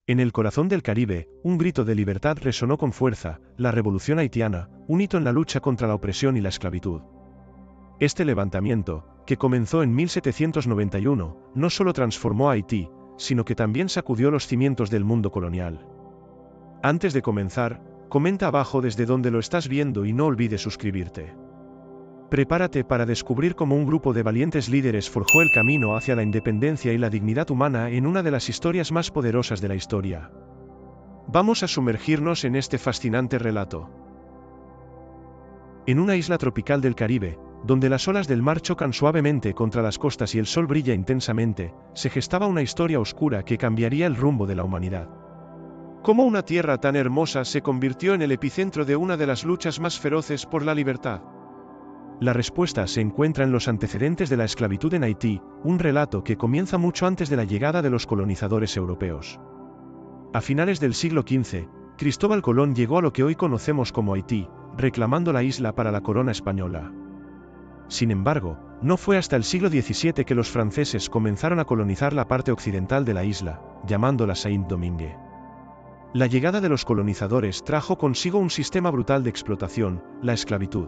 En el corazón del Caribe, un grito de libertad resonó con fuerza: la Revolución Haitiana, un hito en la lucha contra la opresión y la esclavitud. Este levantamiento, que comenzó en 1791, no solo transformó a Haití, sino que también sacudió los cimientos del mundo colonial. Antes de comenzar, comenta abajo desde donde lo estás viendo y no olvides suscribirte. Prepárate para descubrir cómo un grupo de valientes líderes forjó el camino hacia la independencia y la dignidad humana en una de las historias más poderosas de la historia. Vamos a sumergirnos en este fascinante relato. En una isla tropical del Caribe, donde las olas del mar chocan suavemente contra las costas y el sol brilla intensamente, se gestaba una historia oscura que cambiaría el rumbo de la humanidad. ¿Cómo una tierra tan hermosa se convirtió en el epicentro de una de las luchas más feroces por la libertad? La respuesta se encuentra en los antecedentes de la esclavitud en Haití, un relato que comienza mucho antes de la llegada de los colonizadores europeos. A finales del siglo XV, Cristóbal Colón llegó a lo que hoy conocemos como Haití, reclamando la isla para la corona española. Sin embargo, no fue hasta el siglo XVII que los franceses comenzaron a colonizar la parte occidental de la isla, llamándola Saint-Domingue. La llegada de los colonizadores trajo consigo un sistema brutal de explotación, la esclavitud.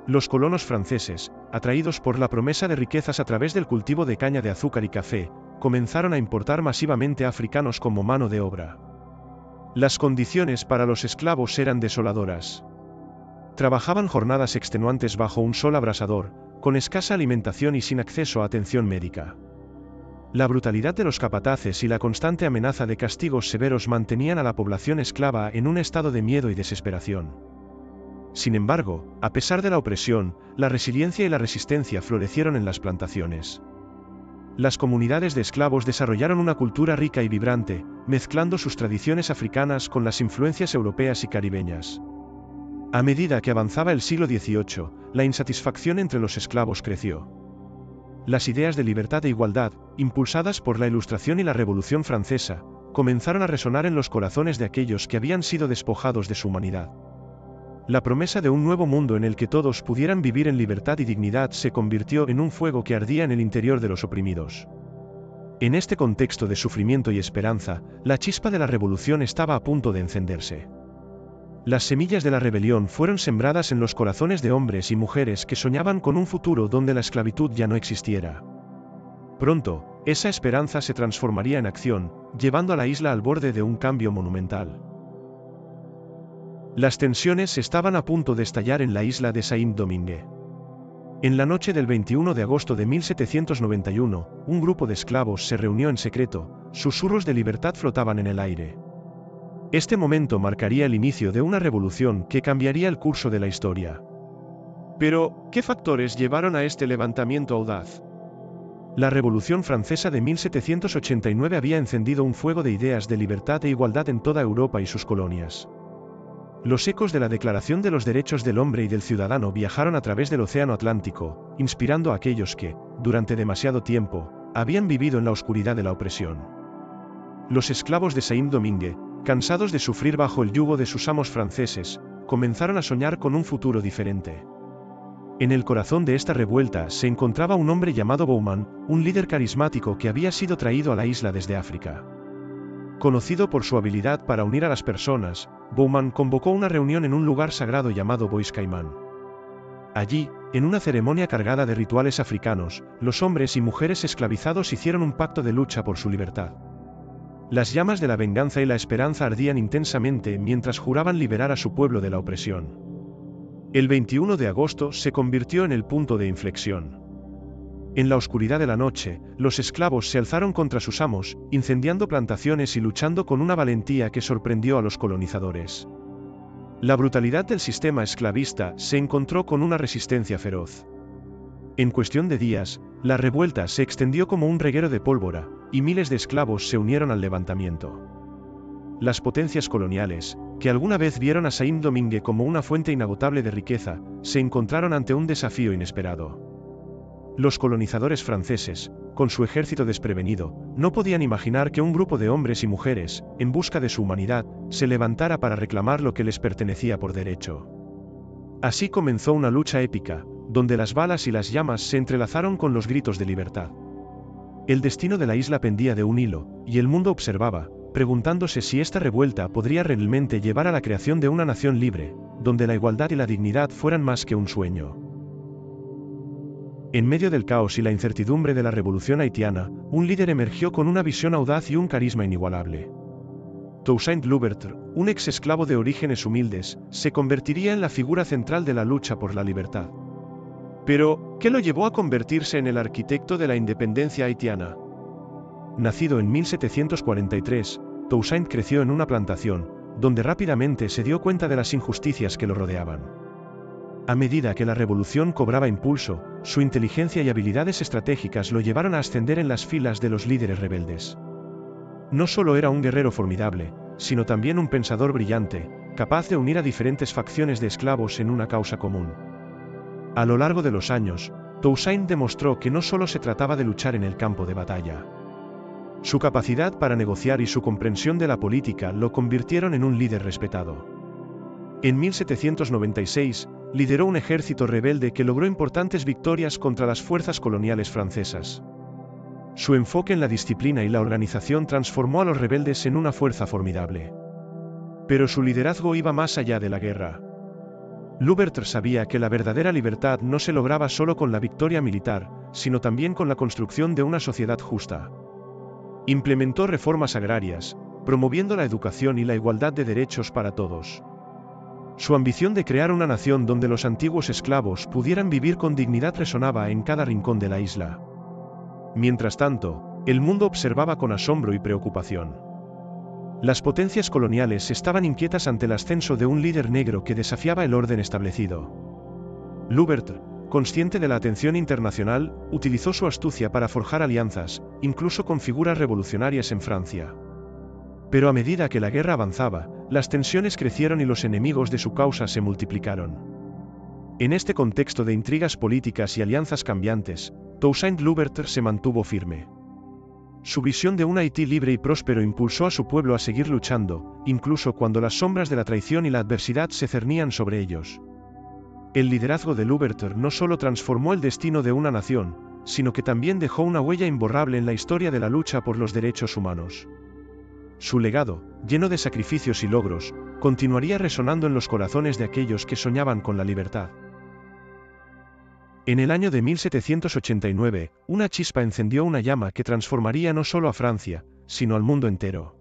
Los colonos franceses, atraídos por la promesa de riquezas a través del cultivo de caña de azúcar y café, comenzaron a importar masivamente africanos como mano de obra. Las condiciones para los esclavos eran desoladoras. Trabajaban jornadas extenuantes bajo un sol abrasador, con escasa alimentación y sin acceso a atención médica. La brutalidad de los capataces y la constante amenaza de castigos severos mantenían a la población esclava en un estado de miedo y desesperación. Sin embargo, a pesar de la opresión, la resiliencia y la resistencia florecieron en las plantaciones. Las comunidades de esclavos desarrollaron una cultura rica y vibrante, mezclando sus tradiciones africanas con las influencias europeas y caribeñas. A medida que avanzaba el siglo XVIII, la insatisfacción entre los esclavos creció. Las ideas de libertad e igualdad, impulsadas por la Ilustración y la Revolución Francesa, comenzaron a resonar en los corazones de aquellos que habían sido despojados de su humanidad. La promesa de un nuevo mundo en el que todos pudieran vivir en libertad y dignidad se convirtió en un fuego que ardía en el interior de los oprimidos. En este contexto de sufrimiento y esperanza, la chispa de la revolución estaba a punto de encenderse. Las semillas de la rebelión fueron sembradas en los corazones de hombres y mujeres que soñaban con un futuro donde la esclavitud ya no existiera. Pronto, esa esperanza se transformaría en acción, llevando a la isla al borde de un cambio monumental. Las tensiones estaban a punto de estallar en la isla de Saint-Domingue. En la noche del 21 de agosto de 1791, un grupo de esclavos se reunió en secreto, susurros de libertad flotaban en el aire. Este momento marcaría el inicio de una revolución que cambiaría el curso de la historia. Pero, ¿qué factores llevaron a este levantamiento audaz? La Revolución Francesa de 1789 había encendido un fuego de ideas de libertad e igualdad en toda Europa y sus colonias. Los ecos de la Declaración de los Derechos del Hombre y del Ciudadano viajaron a través del Océano Atlántico, inspirando a aquellos que, durante demasiado tiempo, habían vivido en la oscuridad de la opresión. Los esclavos de Saint-Domingue, cansados de sufrir bajo el yugo de sus amos franceses, comenzaron a soñar con un futuro diferente. En el corazón de esta revuelta se encontraba un hombre llamado Bowman, un líder carismático que había sido traído a la isla desde África. Conocido por su habilidad para unir a las personas, Bowman convocó una reunión en un lugar sagrado llamado Bois Caimán. Allí, en una ceremonia cargada de rituales africanos, los hombres y mujeres esclavizados hicieron un pacto de lucha por su libertad. Las llamas de la venganza y la esperanza ardían intensamente mientras juraban liberar a su pueblo de la opresión. El 21 de agosto se convirtió en el punto de inflexión. En la oscuridad de la noche, los esclavos se alzaron contra sus amos, incendiando plantaciones y luchando con una valentía que sorprendió a los colonizadores. La brutalidad del sistema esclavista se encontró con una resistencia feroz. En cuestión de días, la revuelta se extendió como un reguero de pólvora, y miles de esclavos se unieron al levantamiento. Las potencias coloniales, que alguna vez vieron a Saint-Domingue como una fuente inagotable de riqueza, se encontraron ante un desafío inesperado. Los colonizadores franceses, con su ejército desprevenido, no podían imaginar que un grupo de hombres y mujeres, en busca de su humanidad, se levantara para reclamar lo que les pertenecía por derecho. Así comenzó una lucha épica, donde las balas y las llamas se entrelazaron con los gritos de libertad. El destino de la isla pendía de un hilo, y el mundo observaba, preguntándose si esta revuelta podría realmente llevar a la creación de una nación libre, donde la igualdad y la dignidad fueran más que un sueño. En medio del caos y la incertidumbre de la revolución haitiana, un líder emergió con una visión audaz y un carisma inigualable. Toussaint Louverture, un ex esclavo de orígenes humildes, se convertiría en la figura central de la lucha por la libertad. Pero, ¿qué lo llevó a convertirse en el arquitecto de la independencia haitiana? Nacido en 1743, Toussaint creció en una plantación, donde rápidamente se dio cuenta de las injusticias que lo rodeaban. A medida que la revolución cobraba impulso, su inteligencia y habilidades estratégicas lo llevaron a ascender en las filas de los líderes rebeldes. No solo era un guerrero formidable, sino también un pensador brillante, capaz de unir a diferentes facciones de esclavos en una causa común. A lo largo de los años, Toussaint demostró que no solo se trataba de luchar en el campo de batalla. Su capacidad para negociar y su comprensión de la política lo convirtieron en un líder respetado. En 1796, lideró un ejército rebelde que logró importantes victorias contra las fuerzas coloniales francesas. Su enfoque en la disciplina y la organización transformó a los rebeldes en una fuerza formidable. Pero su liderazgo iba más allá de la guerra. Louverture sabía que la verdadera libertad no se lograba solo con la victoria militar, sino también con la construcción de una sociedad justa. Implementó reformas agrarias, promoviendo la educación y la igualdad de derechos para todos. Su ambición de crear una nación donde los antiguos esclavos pudieran vivir con dignidad resonaba en cada rincón de la isla. Mientras tanto, el mundo observaba con asombro y preocupación. Las potencias coloniales estaban inquietas ante el ascenso de un líder negro que desafiaba el orden establecido. Louverture, consciente de la atención internacional, utilizó su astucia para forjar alianzas, incluso con figuras revolucionarias en Francia. Pero a medida que la guerra avanzaba, las tensiones crecieron y los enemigos de su causa se multiplicaron. En este contexto de intrigas políticas y alianzas cambiantes, Toussaint Louverture se mantuvo firme. Su visión de un Haití libre y próspero impulsó a su pueblo a seguir luchando, incluso cuando las sombras de la traición y la adversidad se cernían sobre ellos. El liderazgo de Louverture no solo transformó el destino de una nación, sino que también dejó una huella imborrable en la historia de la lucha por los derechos humanos. Su legado, lleno de sacrificios y logros, continuaría resonando en los corazones de aquellos que soñaban con la libertad. En el año de 1789, una chispa encendió una llama que transformaría no solo a Francia, sino al mundo entero.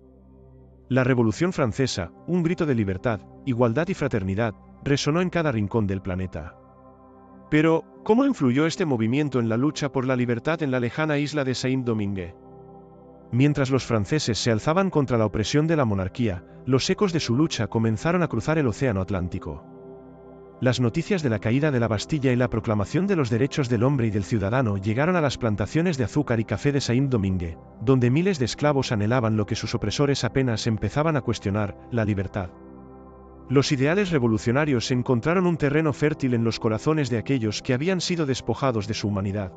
La Revolución Francesa, un grito de libertad, igualdad y fraternidad, resonó en cada rincón del planeta. Pero, ¿cómo influyó este movimiento en la lucha por la libertad en la lejana isla de Saint-Domingue? Mientras los franceses se alzaban contra la opresión de la monarquía, los ecos de su lucha comenzaron a cruzar el océano Atlántico. Las noticias de la caída de la Bastilla y la proclamación de los derechos del hombre y del ciudadano llegaron a las plantaciones de azúcar y café de Saint-Domingue, donde miles de esclavos anhelaban lo que sus opresores apenas empezaban a cuestionar, la libertad. Los ideales revolucionarios encontraron un terreno fértil en los corazones de aquellos que habían sido despojados de su humanidad.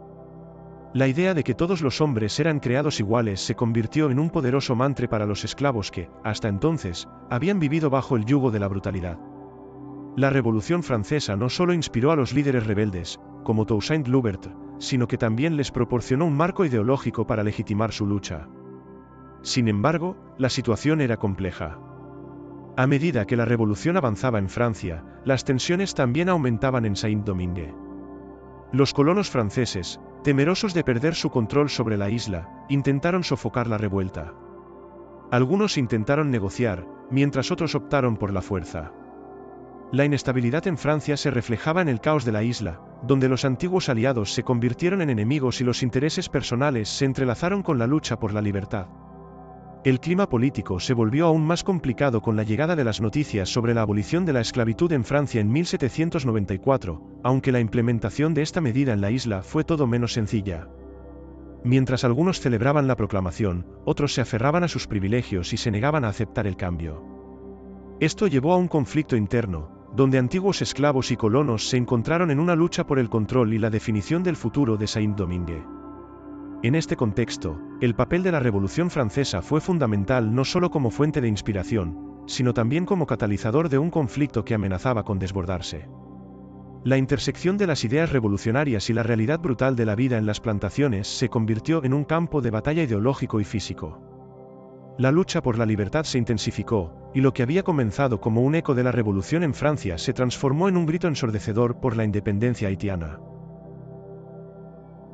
La idea de que todos los hombres eran creados iguales se convirtió en un poderoso mantra para los esclavos que, hasta entonces, habían vivido bajo el yugo de la brutalidad. La Revolución Francesa no solo inspiró a los líderes rebeldes, como Toussaint Louverture, sino que también les proporcionó un marco ideológico para legitimar su lucha. Sin embargo, la situación era compleja. A medida que la revolución avanzaba en Francia, las tensiones también aumentaban en Saint-Domingue. Los colonos franceses, temerosos de perder su control sobre la isla, intentaron sofocar la revuelta. Algunos intentaron negociar, mientras otros optaron por la fuerza. La inestabilidad en Francia se reflejaba en el caos de la isla, donde los antiguos aliados se convirtieron en enemigos y los intereses personales se entrelazaron con la lucha por la libertad. El clima político se volvió aún más complicado con la llegada de las noticias sobre la abolición de la esclavitud en Francia en 1794, aunque la implementación de esta medida en la isla fue todo menos sencilla. Mientras algunos celebraban la proclamación, otros se aferraban a sus privilegios y se negaban a aceptar el cambio. Esto llevó a un conflicto interno, donde antiguos esclavos y colonos se encontraron en una lucha por el control y la definición del futuro de Saint-Domingue. En este contexto, el papel de la Revolución Francesa fue fundamental no solo como fuente de inspiración, sino también como catalizador de un conflicto que amenazaba con desbordarse. La intersección de las ideas revolucionarias y la realidad brutal de la vida en las plantaciones se convirtió en un campo de batalla ideológico y físico. La lucha por la libertad se intensificó, y lo que había comenzado como un eco de la revolución en Francia se transformó en un grito ensordecedor por la independencia haitiana.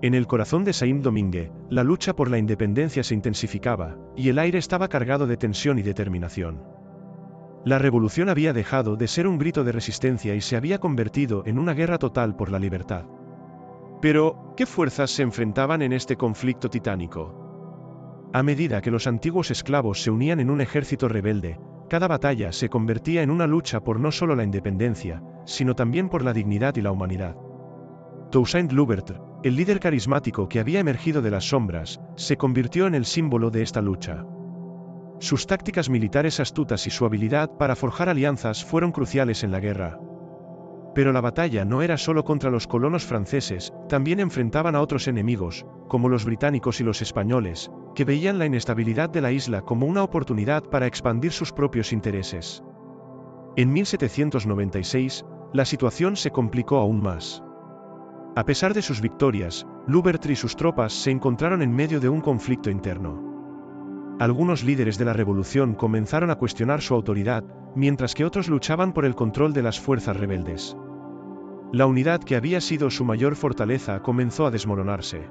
En el corazón de Saint-Domingue, la lucha por la independencia se intensificaba, y el aire estaba cargado de tensión y determinación. La revolución había dejado de ser un grito de resistencia y se había convertido en una guerra total por la libertad. Pero, ¿qué fuerzas se enfrentaban en este conflicto titánico? A medida que los antiguos esclavos se unían en un ejército rebelde, cada batalla se convertía en una lucha por no solo la independencia, sino también por la dignidad y la humanidad. Toussaint Louverture, el líder carismático que había emergido de las sombras, se convirtió en el símbolo de esta lucha. Sus tácticas militares astutas y su habilidad para forjar alianzas fueron cruciales en la guerra. Pero la batalla no era solo contra los colonos franceses, también enfrentaban a otros enemigos, como los británicos y los españoles, que veían la inestabilidad de la isla como una oportunidad para expandir sus propios intereses. En 1796, la situación se complicó aún más. A pesar de sus victorias, Louverture y sus tropas se encontraron en medio de un conflicto interno. Algunos líderes de la revolución comenzaron a cuestionar su autoridad, mientras que otros luchaban por el control de las fuerzas rebeldes. La unidad que había sido su mayor fortaleza comenzó a desmoronarse.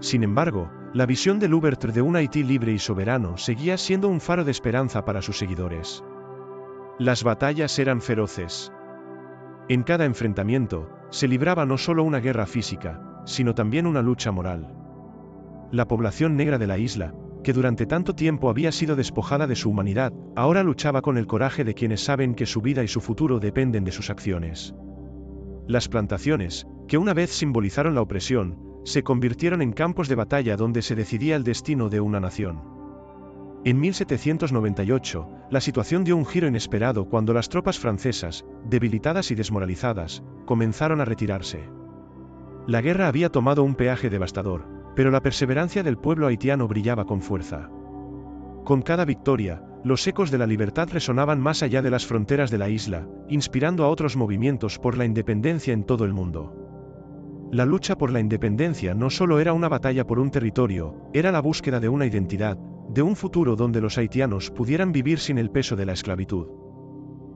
Sin embargo, la visión de Louverture de un Haití libre y soberano seguía siendo un faro de esperanza para sus seguidores. Las batallas eran feroces. En cada enfrentamiento, se libraba no solo una guerra física, sino también una lucha moral. La población negra de la isla, que durante tanto tiempo había sido despojada de su humanidad, ahora luchaba con el coraje de quienes saben que su vida y su futuro dependen de sus acciones. Las plantaciones, que una vez simbolizaron la opresión, se convirtieron en campos de batalla donde se decidía el destino de una nación. En 1798, la situación dio un giro inesperado cuando las tropas francesas, debilitadas y desmoralizadas, comenzaron a retirarse. La guerra había tomado un peaje devastador, pero la perseverancia del pueblo haitiano brillaba con fuerza. Con cada victoria, los ecos de la libertad resonaban más allá de las fronteras de la isla, inspirando a otros movimientos por la independencia en todo el mundo. La lucha por la independencia no solo era una batalla por un territorio, era la búsqueda de una identidad, de un futuro donde los haitianos pudieran vivir sin el peso de la esclavitud.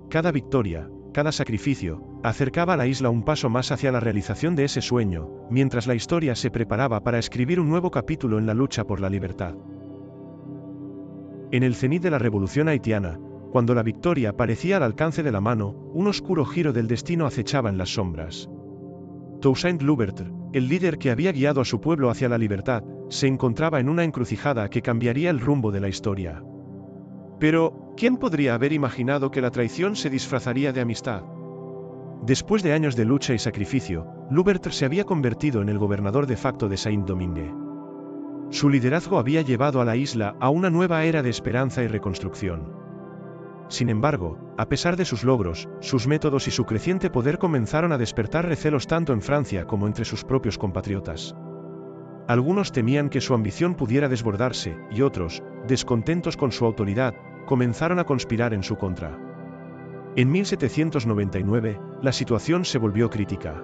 Cada victoria, cada sacrificio, acercaba a la isla un paso más hacia la realización de ese sueño, mientras la historia se preparaba para escribir un nuevo capítulo en la lucha por la libertad. En el cenit de la revolución haitiana, cuando la victoria parecía al alcance de la mano, un oscuro giro del destino acechaba en las sombras. Toussaint Louverture, el líder que había guiado a su pueblo hacia la libertad, se encontraba en una encrucijada que cambiaría el rumbo de la historia. Pero, ¿quién podría haber imaginado que la traición se disfrazaría de amistad? Después de años de lucha y sacrificio, Louverture se había convertido en el gobernador de facto de Saint-Domingue. Su liderazgo había llevado a la isla a una nueva era de esperanza y reconstrucción. Sin embargo, a pesar de sus logros, sus métodos y su creciente poder comenzaron a despertar recelos tanto en Francia como entre sus propios compatriotas. Algunos temían que su ambición pudiera desbordarse, y otros, descontentos con su autoridad, comenzaron a conspirar en su contra. En 1799, la situación se volvió crítica.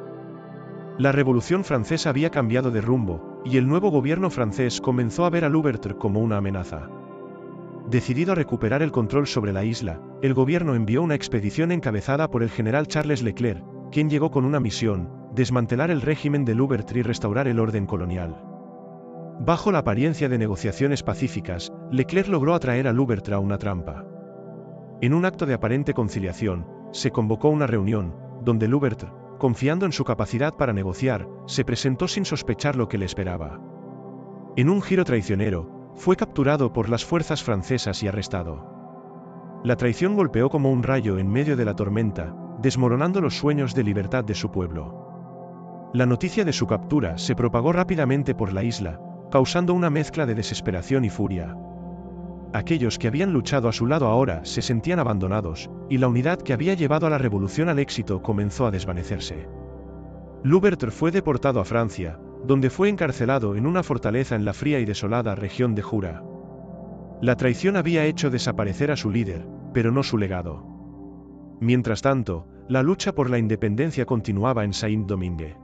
La Revolución Francesa había cambiado de rumbo, y el nuevo gobierno francés comenzó a ver a Louverture como una amenaza. Decidido a recuperar el control sobre la isla, el gobierno envió una expedición encabezada por el general Charles Leclerc, quien llegó con una misión: desmantelar el régimen de Louverture y restaurar el orden colonial. Bajo la apariencia de negociaciones pacíficas, Leclerc logró atraer a Louverture a una trampa. En un acto de aparente conciliación, se convocó una reunión, donde Louverture, confiando en su capacidad para negociar, se presentó sin sospechar lo que le esperaba. En un giro traicionero, fue capturado por las fuerzas francesas y arrestado. La traición golpeó como un rayo en medio de la tormenta, desmoronando los sueños de libertad de su pueblo. La noticia de su captura se propagó rápidamente por la isla, causando una mezcla de desesperación y furia. Aquellos que habían luchado a su lado ahora se sentían abandonados, y la unidad que había llevado a la revolución al éxito comenzó a desvanecerse. Louverture fue deportado a Francia, donde fue encarcelado en una fortaleza en la fría y desolada región de Jura. La traición había hecho desaparecer a su líder, pero no su legado. Mientras tanto, la lucha por la independencia continuaba en Saint-Domingue.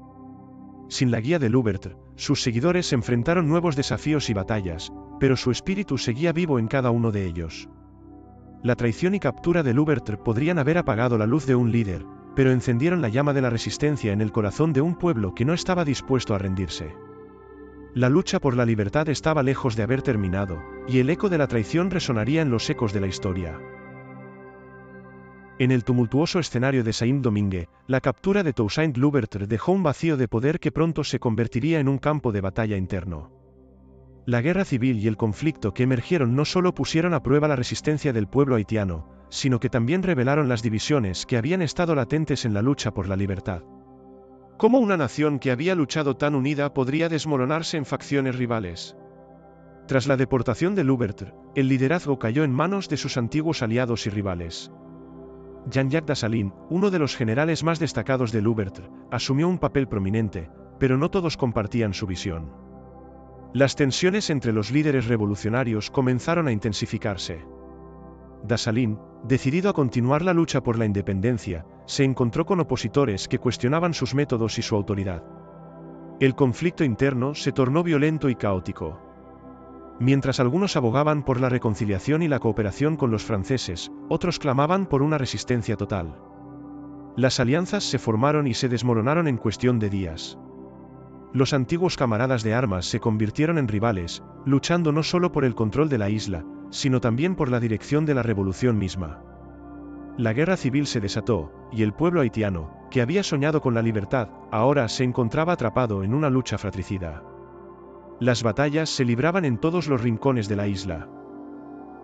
sin la guía de Louverture, sus seguidores enfrentaron nuevos desafíos y batallas, pero su espíritu seguía vivo en cada uno de ellos. La traición y captura de Louverture podrían haber apagado la luz de un líder, pero encendieron la llama de la resistencia en el corazón de un pueblo que no estaba dispuesto a rendirse. La lucha por la libertad estaba lejos de haber terminado, y el eco de la traición resonaría en los ecos de la historia. En el tumultuoso escenario de Saint-Domingue, la captura de Toussaint Louverture dejó un vacío de poder que pronto se convertiría en un campo de batalla interno. La guerra civil y el conflicto que emergieron no solo pusieron a prueba la resistencia del pueblo haitiano, sino que también revelaron las divisiones que habían estado latentes en la lucha por la libertad. ¿Cómo una nación que había luchado tan unida podría desmoronarse en facciones rivales? Tras la deportación de Louverture, el liderazgo cayó en manos de sus antiguos aliados y rivales. Jean-Jacques Dessalines, uno de los generales más destacados de Louverture, asumió un papel prominente, pero no todos compartían su visión. Las tensiones entre los líderes revolucionarios comenzaron a intensificarse. Dessalines, decidido a continuar la lucha por la independencia, se encontró con opositores que cuestionaban sus métodos y su autoridad. El conflicto interno se tornó violento y caótico. Mientras algunos abogaban por la reconciliación y la cooperación con los franceses, otros clamaban por una resistencia total. Las alianzas se formaron y se desmoronaron en cuestión de días. Los antiguos camaradas de armas se convirtieron en rivales, luchando no solo por el control de la isla, sino también por la dirección de la revolución misma. La guerra civil se desató, y el pueblo haitiano, que había soñado con la libertad, ahora se encontraba atrapado en una lucha fratricida. Las batallas se libraban en todos los rincones de la isla.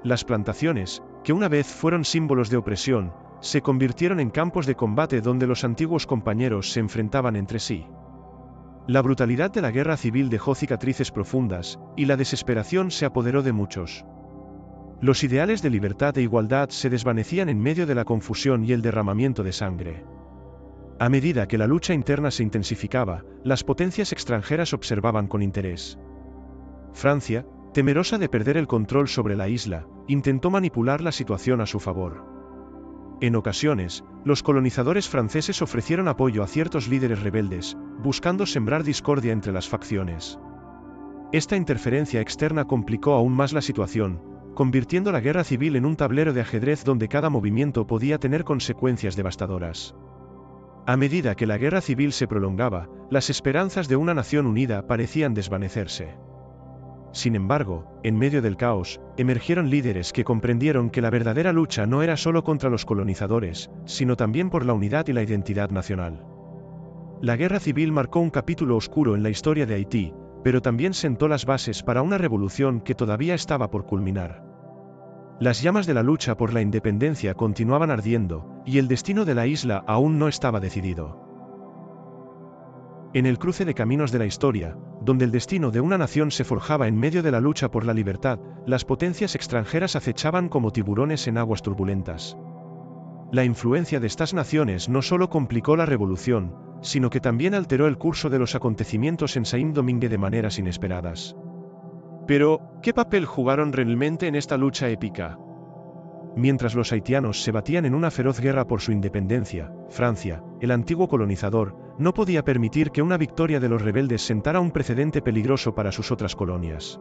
Las plantaciones, que una vez fueron símbolos de opresión, se convirtieron en campos de combate donde los antiguos compañeros se enfrentaban entre sí. La brutalidad de la guerra civil dejó cicatrices profundas, y la desesperación se apoderó de muchos. Los ideales de libertad e igualdad se desvanecían en medio de la confusión y el derramamiento de sangre. A medida que la lucha interna se intensificaba, las potencias extranjeras observaban con interés. Francia, temerosa de perder el control sobre la isla, intentó manipular la situación a su favor. En ocasiones, los colonizadores franceses ofrecieron apoyo a ciertos líderes rebeldes, buscando sembrar discordia entre las facciones. Esta interferencia externa complicó aún más la situación, convirtiendo la guerra civil en un tablero de ajedrez donde cada movimiento podía tener consecuencias devastadoras. A medida que la guerra civil se prolongaba, las esperanzas de una nación unida parecían desvanecerse. Sin embargo, en medio del caos, emergieron líderes que comprendieron que la verdadera lucha no era solo contra los colonizadores, sino también por la unidad y la identidad nacional. La guerra civil marcó un capítulo oscuro en la historia de Haití, pero también sentó las bases para una revolución que todavía estaba por culminar. Las llamas de la lucha por la independencia continuaban ardiendo, y el destino de la isla aún no estaba decidido. En el cruce de caminos de la historia, donde el destino de una nación se forjaba en medio de la lucha por la libertad, las potencias extranjeras acechaban como tiburones en aguas turbulentas. La influencia de estas naciones no solo complicó la revolución, sino que también alteró el curso de los acontecimientos en Saint-Domingue de maneras inesperadas. Pero, ¿qué papel jugaron realmente en esta lucha épica? Mientras los haitianos se batían en una feroz guerra por su independencia, Francia, el antiguo colonizador, no podía permitir que una victoria de los rebeldes sentara un precedente peligroso para sus otras colonias.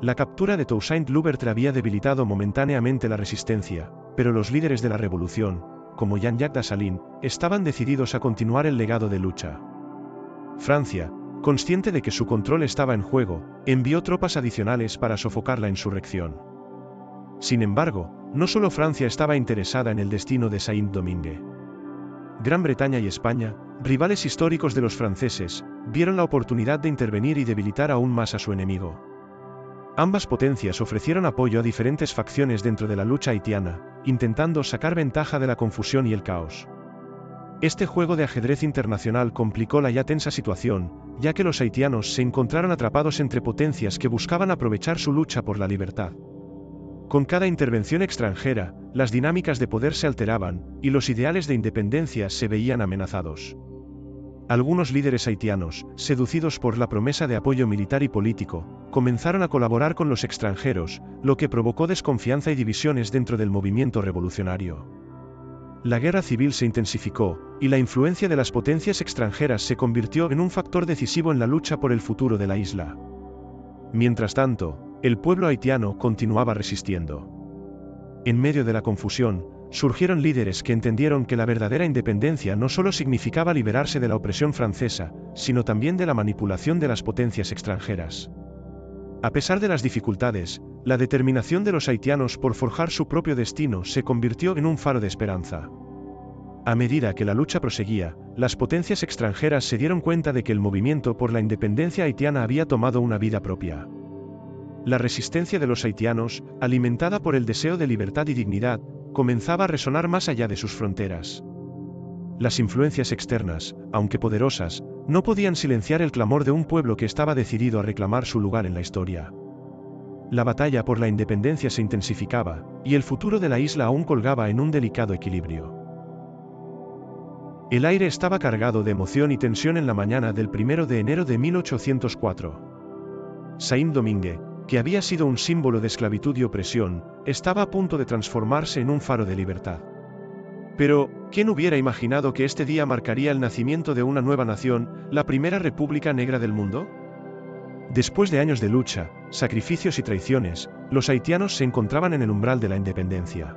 La captura de Toussaint Louverture había debilitado momentáneamente la resistencia, pero los líderes de la revolución, como Jean-Jacques Dessalines, estaban decididos a continuar el legado de lucha. Francia, consciente de que su control estaba en juego, envió tropas adicionales para sofocar la insurrección. Sin embargo, no solo Francia estaba interesada en el destino de Saint-Domingue. Gran Bretaña y España, rivales históricos de los franceses, vieron la oportunidad de intervenir y debilitar aún más a su enemigo. Ambas potencias ofrecieron apoyo a diferentes facciones dentro de la lucha haitiana, intentando sacar ventaja de la confusión y el caos. Este juego de ajedrez internacional complicó la ya tensa situación, ya que los haitianos se encontraron atrapados entre potencias que buscaban aprovechar su lucha por la libertad. Con cada intervención extranjera, las dinámicas de poder se alteraban, y los ideales de independencia se veían amenazados. Algunos líderes haitianos, seducidos por la promesa de apoyo militar y político, comenzaron a colaborar con los extranjeros, lo que provocó desconfianza y divisiones dentro del movimiento revolucionario. La guerra civil se intensificó, y la influencia de las potencias extranjeras se convirtió en un factor decisivo en la lucha por el futuro de la isla. Mientras tanto, el pueblo haitiano continuaba resistiendo. En medio de la confusión, surgieron líderes que entendieron que la verdadera independencia no solo significaba liberarse de la opresión francesa, sino también de la manipulación de las potencias extranjeras. A pesar de las dificultades, la determinación de los haitianos por forjar su propio destino se convirtió en un faro de esperanza. A medida que la lucha proseguía, las potencias extranjeras se dieron cuenta de que el movimiento por la independencia haitiana había tomado una vida propia. La resistencia de los haitianos, alimentada por el deseo de libertad y dignidad, comenzaba a resonar más allá de sus fronteras. Las influencias externas, aunque poderosas, no podían silenciar el clamor de un pueblo que estaba decidido a reclamar su lugar en la historia. La batalla por la independencia se intensificaba, y el futuro de la isla aún colgaba en un delicado equilibrio. El aire estaba cargado de emoción y tensión en la mañana del 1 de enero de 1804. Saint-Domingue, que había sido un símbolo de esclavitud y opresión, estaba a punto de transformarse en un faro de libertad. Pero, ¿quién hubiera imaginado que este día marcaría el nacimiento de una nueva nación, la primera república negra del mundo? Después de años de lucha, sacrificios y traiciones, los haitianos se encontraban en el umbral de la independencia.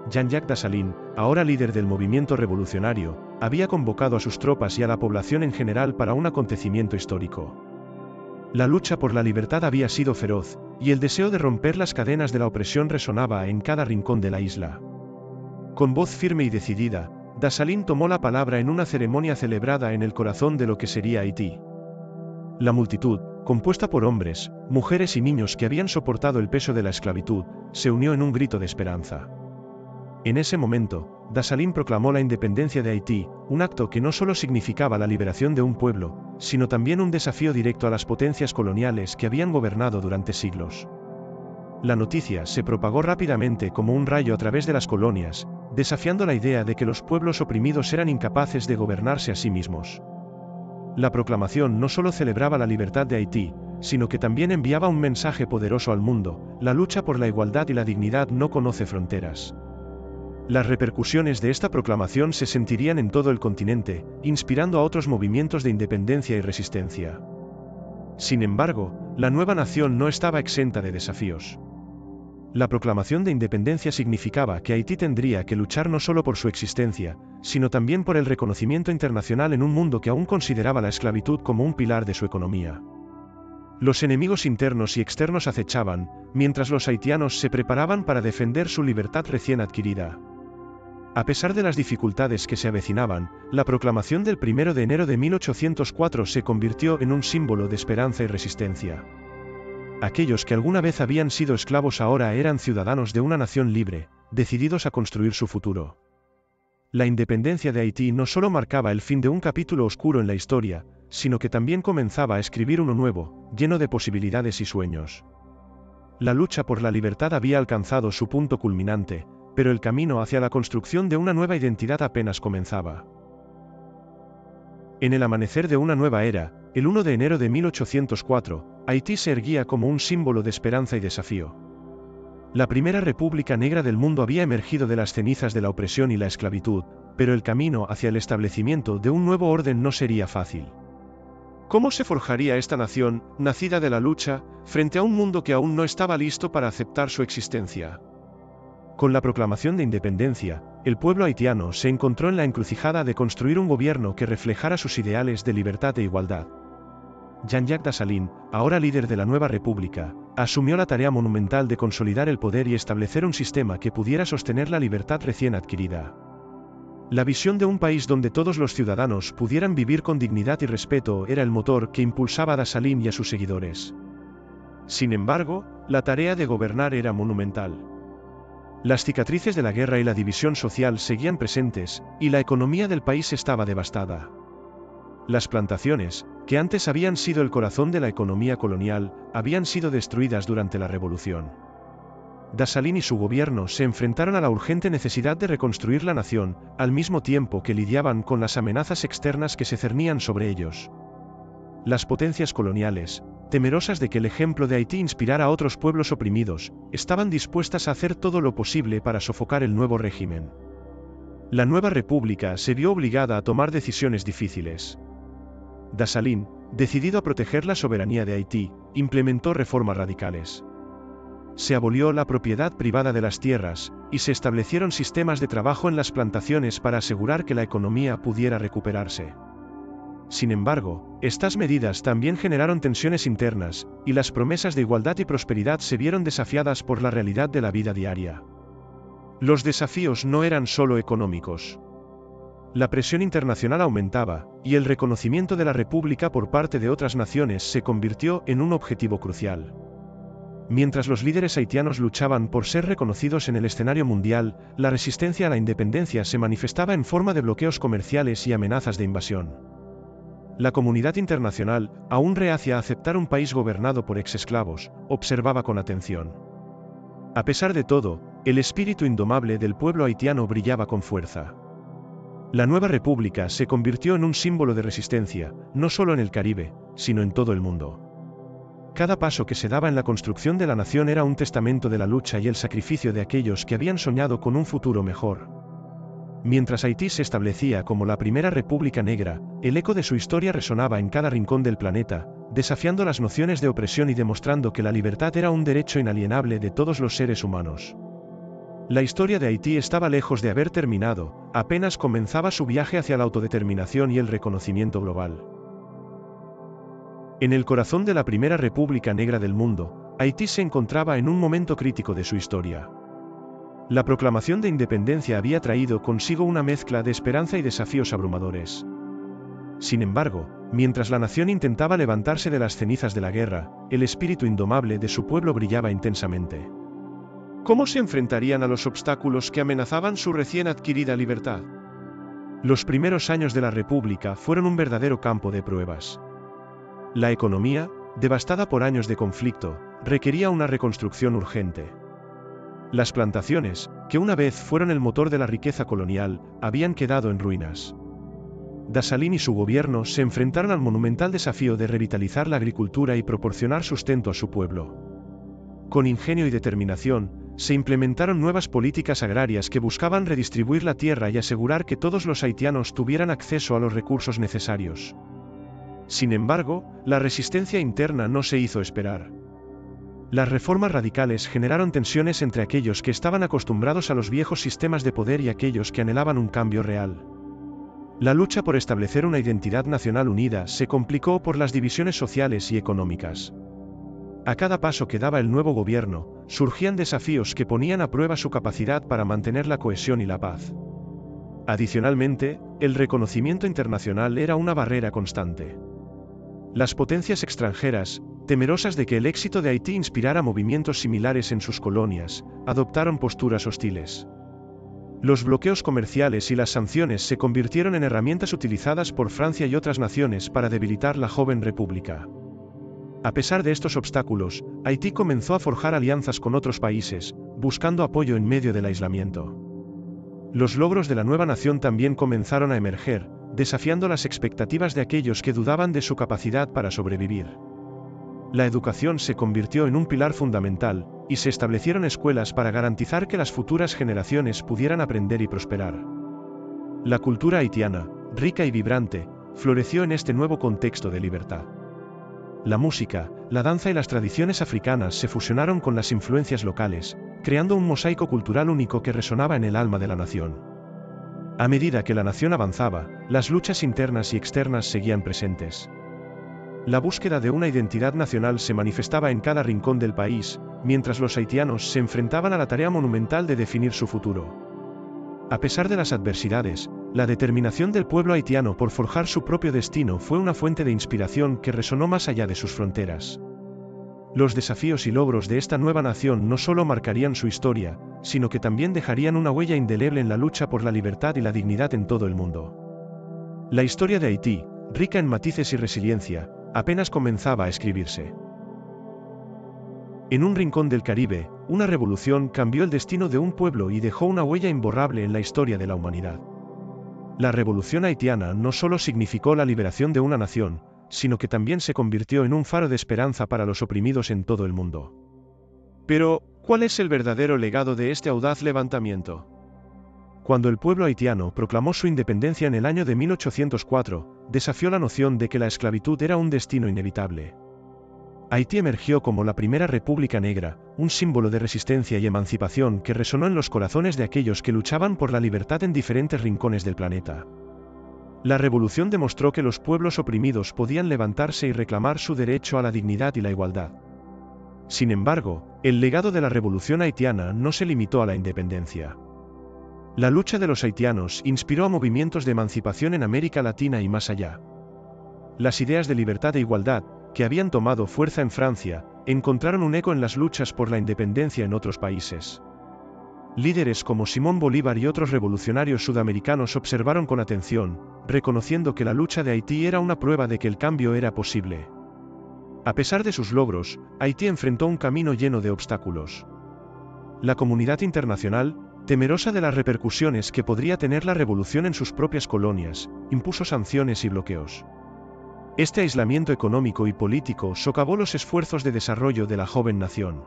Jean-Jacques Dessalines, ahora líder del movimiento revolucionario, había convocado a sus tropas y a la población en general para un acontecimiento histórico. La lucha por la libertad había sido feroz, y el deseo de romper las cadenas de la opresión resonaba en cada rincón de la isla. Con voz firme y decidida, Dessalines tomó la palabra en una ceremonia celebrada en el corazón de lo que sería Haití. La multitud, compuesta por hombres, mujeres y niños que habían soportado el peso de la esclavitud, se unió en un grito de esperanza. En ese momento, Dessalines proclamó la independencia de Haití, un acto que no solo significaba la liberación de un pueblo, sino también un desafío directo a las potencias coloniales que habían gobernado durante siglos. La noticia se propagó rápidamente como un rayo a través de las colonias, desafiando la idea de que los pueblos oprimidos eran incapaces de gobernarse a sí mismos. La proclamación no solo celebraba la libertad de Haití, sino que también enviaba un mensaje poderoso al mundo: la lucha por la igualdad y la dignidad no conoce fronteras. Las repercusiones de esta proclamación se sentirían en todo el continente, inspirando a otros movimientos de independencia y resistencia. Sin embargo, la nueva nación no estaba exenta de desafíos. La proclamación de independencia significaba que Haití tendría que luchar no solo por su existencia, sino también por el reconocimiento internacional en un mundo que aún consideraba la esclavitud como un pilar de su economía. Los enemigos internos y externos acechaban, mientras los haitianos se preparaban para defender su libertad recién adquirida. A pesar de las dificultades que se avecinaban, la proclamación del 1 de enero de 1804 se convirtió en un símbolo de esperanza y resistencia. Aquellos que alguna vez habían sido esclavos ahora eran ciudadanos de una nación libre, decididos a construir su futuro. La independencia de Haití no solo marcaba el fin de un capítulo oscuro en la historia, sino que también comenzaba a escribir uno nuevo, lleno de posibilidades y sueños. La lucha por la libertad había alcanzado su punto culminante, pero el camino hacia la construcción de una nueva identidad apenas comenzaba. En el amanecer de una nueva era, el 1 de enero de 1804, Haití se erguía como un símbolo de esperanza y desafío. La primera república negra del mundo había emergido de las cenizas de la opresión y la esclavitud, pero el camino hacia el establecimiento de un nuevo orden no sería fácil. ¿Cómo se forjaría esta nación, nacida de la lucha, frente a un mundo que aún no estaba listo para aceptar su existencia? Con la proclamación de independencia, el pueblo haitiano se encontró en la encrucijada de construir un gobierno que reflejara sus ideales de libertad e igualdad. Jean-Jacques Dessalines, ahora líder de la nueva república, asumió la tarea monumental de consolidar el poder y establecer un sistema que pudiera sostener la libertad recién adquirida. La visión de un país donde todos los ciudadanos pudieran vivir con dignidad y respeto era el motor que impulsaba a Dessalines y a sus seguidores. Sin embargo, la tarea de gobernar era monumental. Las cicatrices de la guerra y la división social seguían presentes, y la economía del país estaba devastada. Las plantaciones, que antes habían sido el corazón de la economía colonial, habían sido destruidas durante la Revolución. Dessalines y su gobierno se enfrentaron a la urgente necesidad de reconstruir la nación, al mismo tiempo que lidiaban con las amenazas externas que se cernían sobre ellos. Las potencias coloniales, temerosas de que el ejemplo de Haití inspirara a otros pueblos oprimidos, estaban dispuestas a hacer todo lo posible para sofocar el nuevo régimen. La nueva república se vio obligada a tomar decisiones difíciles. Dessalines, decidido a proteger la soberanía de Haití, implementó reformas radicales. Se abolió la propiedad privada de las tierras, y se establecieron sistemas de trabajo en las plantaciones para asegurar que la economía pudiera recuperarse. Sin embargo, estas medidas también generaron tensiones internas, y las promesas de igualdad y prosperidad se vieron desafiadas por la realidad de la vida diaria. Los desafíos no eran solo económicos. La presión internacional aumentaba, y el reconocimiento de la República por parte de otras naciones se convirtió en un objetivo crucial. Mientras los líderes haitianos luchaban por ser reconocidos en el escenario mundial, la resistencia a la independencia se manifestaba en forma de bloqueos comerciales y amenazas de invasión. La comunidad internacional, aún reacia a aceptar un país gobernado por exesclavos, observaba con atención. A pesar de todo, el espíritu indomable del pueblo haitiano brillaba con fuerza. La nueva república se convirtió en un símbolo de resistencia, no solo en el Caribe, sino en todo el mundo. Cada paso que se daba en la construcción de la nación era un testamento de la lucha y el sacrificio de aquellos que habían soñado con un futuro mejor. Mientras Haití se establecía como la primera república negra, el eco de su historia resonaba en cada rincón del planeta, desafiando las nociones de opresión y demostrando que la libertad era un derecho inalienable de todos los seres humanos. La historia de Haití estaba lejos de haber terminado, apenas comenzaba su viaje hacia la autodeterminación y el reconocimiento global. En el corazón de la primera república negra del mundo, Haití se encontraba en un momento crítico de su historia. La proclamación de independencia había traído consigo una mezcla de esperanza y desafíos abrumadores. Sin embargo, mientras la nación intentaba levantarse de las cenizas de la guerra, el espíritu indomable de su pueblo brillaba intensamente. ¿Cómo se enfrentarían a los obstáculos que amenazaban su recién adquirida libertad? Los primeros años de la República fueron un verdadero campo de pruebas. La economía, devastada por años de conflicto, requería una reconstrucción urgente. Las plantaciones, que una vez fueron el motor de la riqueza colonial, habían quedado en ruinas. Dessalines y su gobierno se enfrentaron al monumental desafío de revitalizar la agricultura y proporcionar sustento a su pueblo. Con ingenio y determinación, se implementaron nuevas políticas agrarias que buscaban redistribuir la tierra y asegurar que todos los haitianos tuvieran acceso a los recursos necesarios. Sin embargo, la resistencia interna no se hizo esperar. Las reformas radicales generaron tensiones entre aquellos que estaban acostumbrados a los viejos sistemas de poder y aquellos que anhelaban un cambio real. La lucha por establecer una identidad nacional unida se complicó por las divisiones sociales y económicas. A cada paso que daba el nuevo gobierno, surgían desafíos que ponían a prueba su capacidad para mantener la cohesión y la paz. Adicionalmente, el reconocimiento internacional era una barrera constante. Las potencias extranjeras, temerosas de que el éxito de Haití inspirara movimientos similares en sus colonias, adoptaron posturas hostiles. Los bloqueos comerciales y las sanciones se convirtieron en herramientas utilizadas por Francia y otras naciones para debilitar la joven república. A pesar de estos obstáculos, Haití comenzó a forjar alianzas con otros países, buscando apoyo en medio del aislamiento. Los logros de la nueva nación también comenzaron a emerger, desafiando las expectativas de aquellos que dudaban de su capacidad para sobrevivir. La educación se convirtió en un pilar fundamental, y se establecieron escuelas para garantizar que las futuras generaciones pudieran aprender y prosperar. La cultura haitiana, rica y vibrante, floreció en este nuevo contexto de libertad. La música, la danza y las tradiciones africanas se fusionaron con las influencias locales, creando un mosaico cultural único que resonaba en el alma de la nación. A medida que la nación avanzaba, las luchas internas y externas seguían presentes. La búsqueda de una identidad nacional se manifestaba en cada rincón del país, mientras los haitianos se enfrentaban a la tarea monumental de definir su futuro. A pesar de las adversidades, la determinación del pueblo haitiano por forjar su propio destino fue una fuente de inspiración que resonó más allá de sus fronteras. Los desafíos y logros de esta nueva nación no solo marcarían su historia, sino que también dejarían una huella indeleble en la lucha por la libertad y la dignidad en todo el mundo. La historia de Haití, rica en matices y resiliencia, apenas comenzaba a escribirse. En un rincón del Caribe, una revolución cambió el destino de un pueblo y dejó una huella imborrable en la historia de la humanidad. La revolución haitiana no solo significó la liberación de una nación, sino que también se convirtió en un faro de esperanza para los oprimidos en todo el mundo. Pero, ¿cuál es el verdadero legado de este audaz levantamiento? cuando el pueblo haitiano proclamó su independencia en el año de 1804, desafió la noción de que la esclavitud era un destino inevitable. Haití emergió como la primera república negra, un símbolo de resistencia y emancipación que resonó en los corazones de aquellos que luchaban por la libertad en diferentes rincones del planeta. La revolución demostró que los pueblos oprimidos podían levantarse y reclamar su derecho a la dignidad y la igualdad. Sin embargo, el legado de la revolución haitiana no se limitó a la independencia. La lucha de los haitianos inspiró a movimientos de emancipación en América Latina y más allá. Las ideas de libertad e igualdad, que habían tomado fuerza en Francia, encontraron un eco en las luchas por la independencia en otros países. Líderes como Simón Bolívar y otros revolucionarios sudamericanos observaron con atención, reconociendo que la lucha de Haití era una prueba de que el cambio era posible. A pesar de sus logros, Haití enfrentó un camino lleno de obstáculos. La comunidad internacional, temerosa de las repercusiones que podría tener la revolución en sus propias colonias, impuso sanciones y bloqueos. Este aislamiento económico y político socavó los esfuerzos de desarrollo de la joven nación.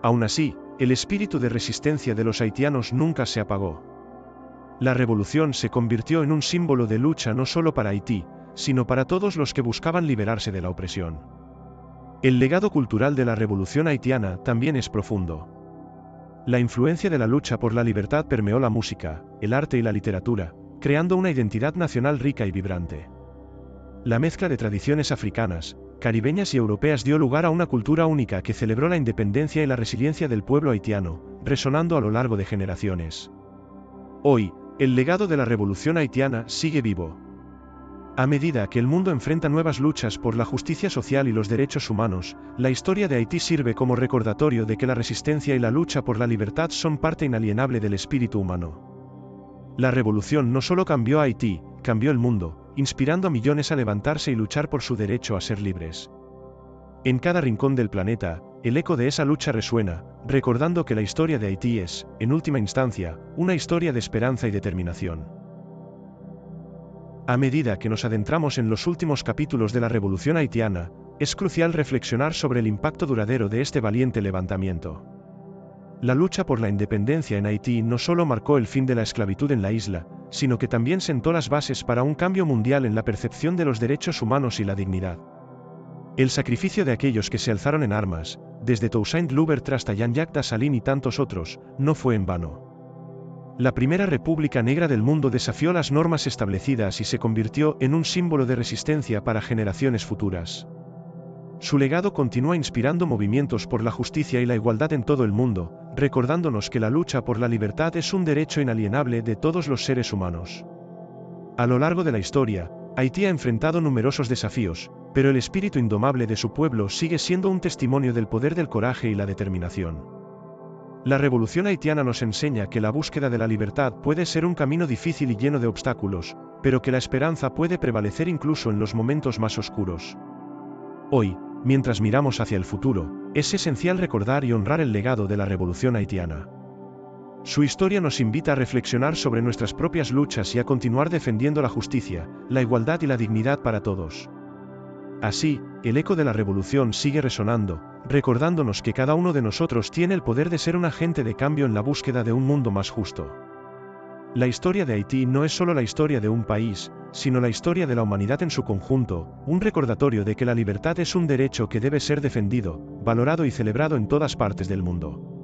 Aún así, el espíritu de resistencia de los haitianos nunca se apagó. La revolución se convirtió en un símbolo de lucha no solo para Haití, sino para todos los que buscaban liberarse de la opresión. El legado cultural de la revolución haitiana también es profundo. La influencia de la lucha por la libertad permeó la música, el arte y la literatura, creando una identidad nacional rica y vibrante. La mezcla de tradiciones africanas, caribeñas y europeas dio lugar a una cultura única que celebró la independencia y la resiliencia del pueblo haitiano, resonando a lo largo de generaciones. Hoy, el legado de la revolución haitiana sigue vivo. A medida que el mundo enfrenta nuevas luchas por la justicia social y los derechos humanos, la historia de Haití sirve como recordatorio de que la resistencia y la lucha por la libertad son parte inalienable del espíritu humano. La revolución no solo cambió a Haití, cambió el mundo, inspirando a millones a levantarse y luchar por su derecho a ser libres. En cada rincón del planeta, el eco de esa lucha resuena, recordando que la historia de Haití es, en última instancia, una historia de esperanza y determinación. A medida que nos adentramos en los últimos capítulos de la revolución haitiana, es crucial reflexionar sobre el impacto duradero de este valiente levantamiento. La lucha por la independencia en Haití no solo marcó el fin de la esclavitud en la isla, sino que también sentó las bases para un cambio mundial en la percepción de los derechos humanos y la dignidad. El sacrificio de aquellos que se alzaron en armas, desde Toussaint Louverture hasta Jean-Jacques Dessalines y tantos otros, no fue en vano. La primera república negra del mundo desafió las normas establecidas y se convirtió en un símbolo de resistencia para generaciones futuras. Su legado continúa inspirando movimientos por la justicia y la igualdad en todo el mundo, recordándonos que la lucha por la libertad es un derecho inalienable de todos los seres humanos. A lo largo de la historia, Haití ha enfrentado numerosos desafíos, pero el espíritu indomable de su pueblo sigue siendo un testimonio del poder del coraje y la determinación. La revolución haitiana nos enseña que la búsqueda de la libertad puede ser un camino difícil y lleno de obstáculos, pero que la esperanza puede prevalecer incluso en los momentos más oscuros. Hoy, mientras miramos hacia el futuro, es esencial recordar y honrar el legado de la revolución haitiana. Su historia nos invita a reflexionar sobre nuestras propias luchas y a continuar defendiendo la justicia, la igualdad y la dignidad para todos. Así, el eco de la revolución sigue resonando, recordándonos que cada uno de nosotros tiene el poder de ser un agente de cambio en la búsqueda de un mundo más justo. La historia de Haití no es solo la historia de un país, sino la historia de la humanidad en su conjunto, un recordatorio de que la libertad es un derecho que debe ser defendido, valorado y celebrado en todas partes del mundo.